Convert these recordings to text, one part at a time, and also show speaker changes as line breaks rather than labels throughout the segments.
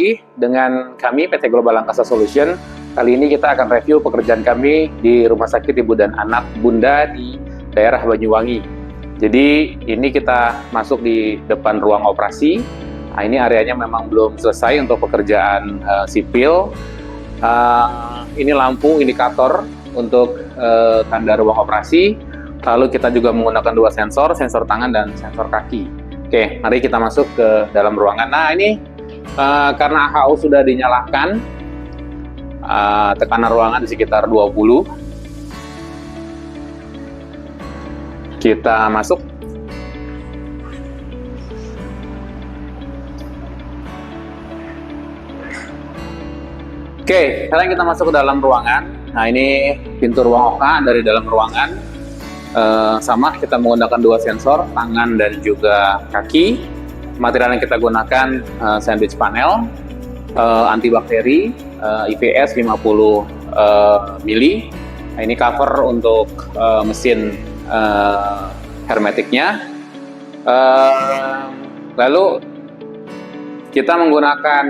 lagi dengan kami PT Global Angkasa Solution. Kali ini kita akan review pekerjaan kami di Rumah Sakit Ibu dan Anak Bunda di daerah Banyuwangi. Jadi ini kita masuk di depan ruang operasi. Nah, ini areanya memang belum selesai untuk pekerjaan sipil. Ini lampu indikator untuk tanda ruang operasi. Lalu kita juga menggunakan dua sensor tangan dan sensor kaki. Oke, mari kita masuk ke dalam ruangan. Nah, ini karena AHU sudah dinyalakan, tekanan ruangan di sekitar 20. Kita masuk. Oke, sekarang kita masuk ke dalam ruangan. Nah, ini pintu ruang OK dari dalam ruangan. Sama, kita menggunakan dua sensor, tangan dan juga kaki. Material yang kita gunakan sandwich panel, antibakteri, IPS 50 mili. Nah, ini cover untuk mesin hermetiknya. Lalu kita menggunakan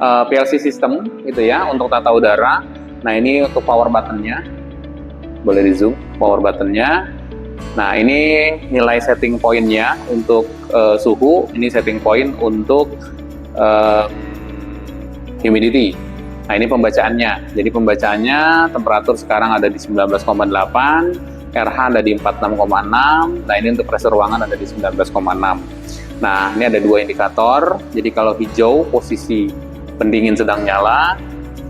PLC system gitu ya untuk tata udara. Nah, ini untuk power buttonnya, boleh di zoom power buttonnya. Nah, ini nilai setting pointnya untuk suhu, ini setting point untuk humidity. Nah, ini pembacaannya. Jadi pembacaannya temperatur sekarang ada di 19,8, RH ada di 46,6. Nah, ini untuk pressure ruangan ada di 19,6. Nah, ini ada dua indikator. Jadi kalau hijau posisi pendingin sedang nyala,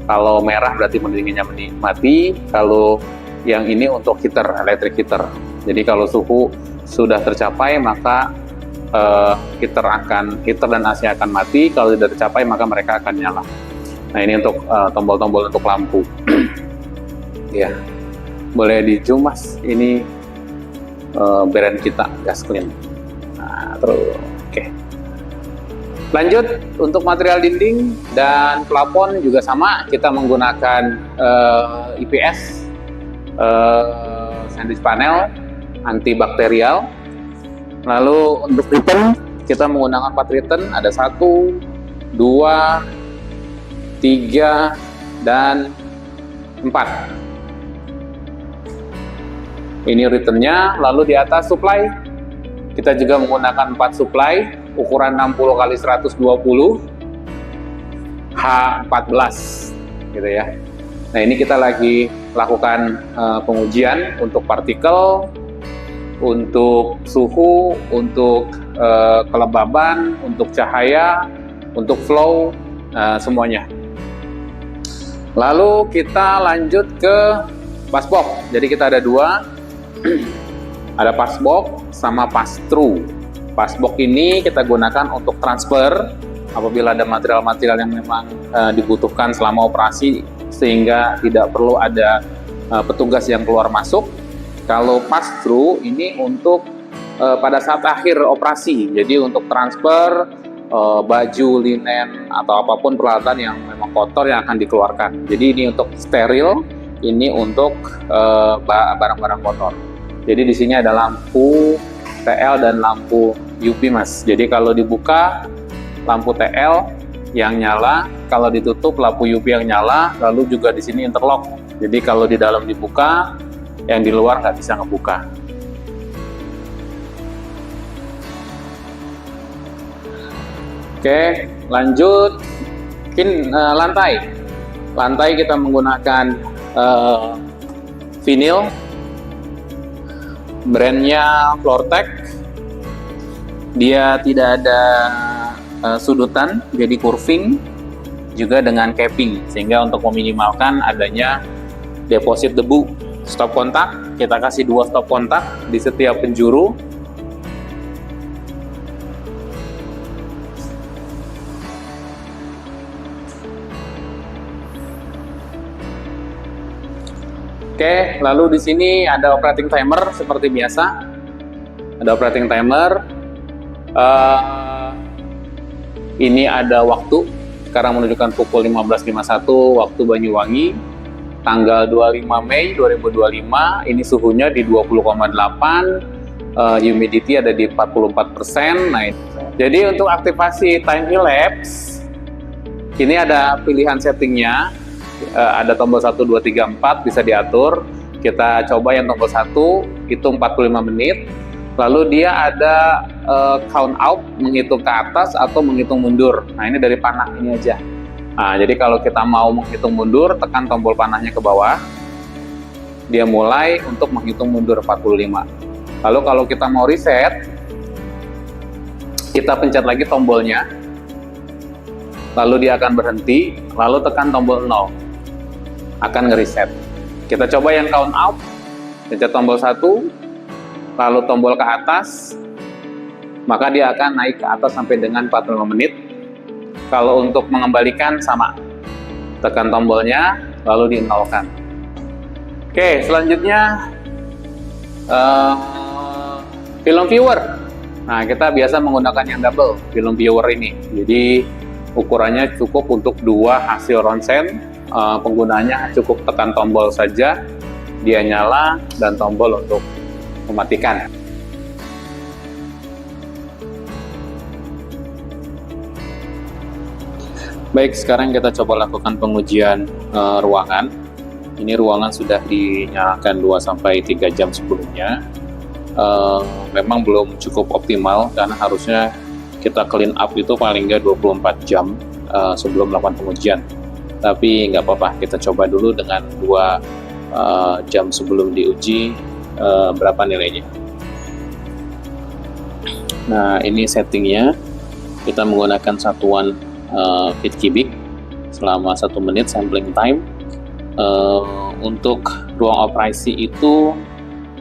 kalau merah berarti pendinginnya mati, kalau yang ini untuk heater, electric heater. Jadi kalau suhu sudah tercapai maka heater dan AC akan mati. Kalau tidak tercapai maka mereka akan nyala. Nah, ini untuk tombol-tombol untuk lampu. Ya, boleh di zoom mas. Ini brand kita, Gas Clean. Nah, terus oke. Lanjut, untuk material dinding dan plafon juga sama. Kita menggunakan IPS sandwich panel antibakterial. Lalu untuk return kita menggunakan 4 return, ada 1, 2, 3 dan 4. Ini returnnya. Lalu di atas supply kita juga menggunakan 4 supply ukuran 60 x 120 H14 gitu ya. Nah, ini kita lagi lakukan pengujian untuk partikel, untuk suhu, untuk kelembaban, untuk cahaya, untuk flow, semuanya. Lalu kita lanjut ke passbox. Jadi kita ada dua, ada passbox sama pass-through. Passbox ini kita gunakan untuk transfer apabila ada material-material yang memang dibutuhkan selama operasi, sehingga tidak perlu ada petugas yang keluar masuk. Kalau pass-through ini untuk pada saat akhir operasi, jadi untuk transfer baju, linen, atau apapun peralatan yang memang kotor yang akan dikeluarkan. Jadi ini untuk steril, ini untuk barang-barang kotor. Jadi di sini ada lampu TL dan lampu UV mas. Jadi kalau dibuka lampu TL yang nyala, kalau ditutup lampu UV yang nyala, lalu juga di sini interlock. Jadi kalau di dalam dibuka, yang di luar nggak bisa ngebuka. Oke, lanjut. Lantai. Lantai kita menggunakan vinyl, brandnya Floortec. Dia tidak ada sudutan, jadi curving, juga dengan capping, sehingga untuk meminimalkan adanya deposit debu. Stop kontak, kita kasih 2 stop kontak di setiap penjuru. Oke, lalu di sini ada operating timer seperti biasa. Ada operating timer. Ini ada waktu. Sekarang menunjukkan pukul 15.51 waktu Banyuwangi. Tanggal 25 Mei 2025. Ini suhunya di 20,8. Humidity ada di 44%. Nah, jadi untuk aktivasi time elapse Ini ada pilihan settingnya, ada tombol 1, 2, 3, 4 bisa diatur. Kita coba yang tombol 1, hitung 45 menit. Lalu dia ada count out, menghitung ke atas atau menghitung mundur. Nah, ini dari panah ini aja. Nah, jadi kalau kita mau menghitung mundur, tekan tombol panahnya ke bawah. Dia mulai untuk menghitung mundur 45. Lalu kalau kita mau reset, kita pencet lagi tombolnya. Lalu dia akan berhenti, lalu tekan tombol 0. Akan ngereset. Kita coba yang count out. Pencet tombol 1, lalu tombol ke atas, maka dia akan naik ke atas sampai dengan 45 menit. Kalau untuk mengembalikan sama. Tekan tombolnya, lalu di-nolkan. Oke, selanjutnya film viewer. Nah, kita biasa menggunakan yang double film viewer ini. Jadi ukurannya cukup untuk 2 hasil ronsen. Penggunanya cukup tekan tombol saja, dia nyala, dan tombol untuk mematikan. Baik, sekarang kita coba lakukan pengujian ruangan. Ini ruangan sudah dinyalakan 2-3 jam sebelumnya. Memang belum cukup optimal karena harusnya kita clean up itu paling nggak 24 jam sebelum melakukan pengujian. Tapi nggak apa-apa, kita coba dulu dengan 2 jam sebelum diuji berapa nilainya. Nah, ini settingnya. Kita menggunakan satuan feet cubic selama 1 menit sampling time. Untuk ruang operasi itu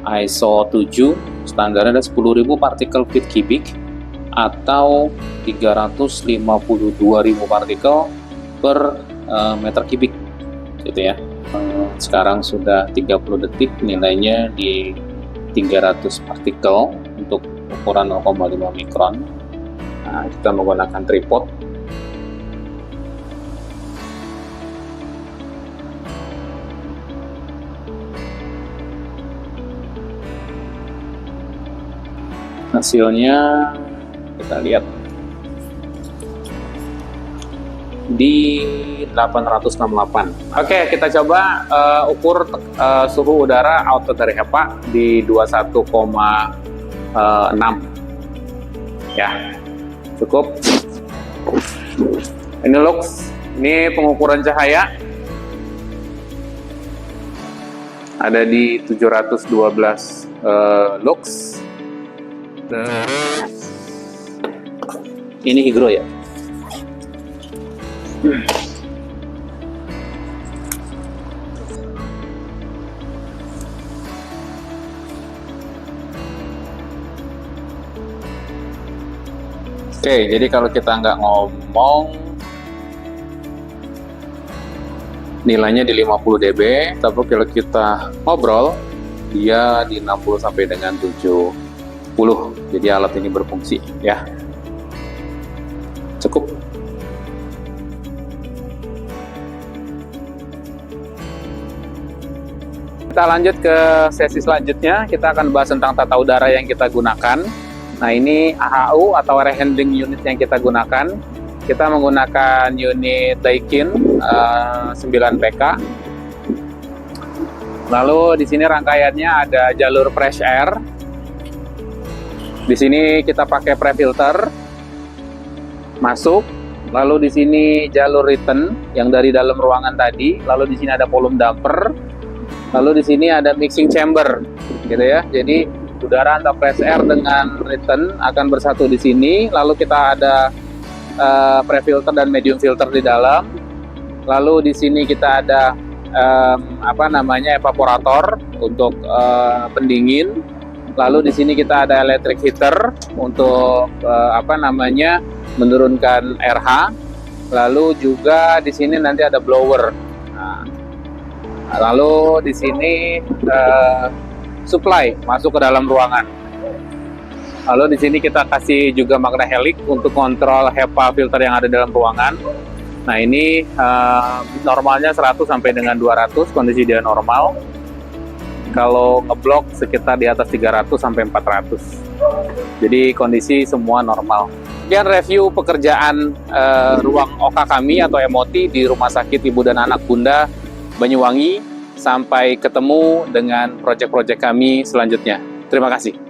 ISO 7, standarnya ada 10.000 partikel feet cubic atau 352.000 partikel per meter kubik, gitu ya. Sekarang sudah 30 detik, nilainya di 300 partikel untuk ukuran 0,5 mikron. Nah, kita menggunakan tripod. Hasilnya kita lihat di 868. Oke, kita coba ukur suhu udara output dari HEPA di 21,6. Ya, cukup. Ini lux, ini pengukuran cahaya ada di 712 lux. Ini higro ya. Oke, jadi kalau kita nggak ngomong, nilainya di 50 dB, tapi kalau kita ngobrol, dia di 60 sampai dengan 70. Jadi alat ini berfungsi, ya. Cukup. Kita lanjut ke sesi selanjutnya. Kita akan bahas tentang tata udara yang kita gunakan. Nah, ini AHU atau air handling unit yang kita gunakan. Kita menggunakan unit Daikin 9 PK. Lalu di sini rangkaiannya ada jalur fresh air. Di sini kita pakai pre-filter masuk. Lalu di sini jalur return yang dari dalam ruangan tadi. Lalu di sini ada volume damper. Lalu di sini ada mixing chamber, gitu ya. Jadi udara antara fresh air dengan return akan bersatu di sini. Lalu kita ada pre-filter dan medium filter di dalam. Lalu di sini kita ada evaporator untuk pendingin. Lalu di sini kita ada electric heater untuk menurunkan RH. Lalu juga di sini nanti ada blower. Nah, lalu di sini supply masuk ke dalam ruangan. Lalu di sini kita kasih juga magna helix untuk kontrol HEPA filter yang ada dalam ruangan. Nah, ini normalnya 100 sampai dengan 200, kondisi dia normal. Kalau ngeblok sekitar di atas 300 sampai 400. Jadi kondisi semua normal. Sekian review pekerjaan ruang OK kami atau MOT di Rumah Sakit Ibu dan Anak Bunda Banyuwangi. Sampai ketemu dengan proyek-proyek kami selanjutnya. Terima kasih.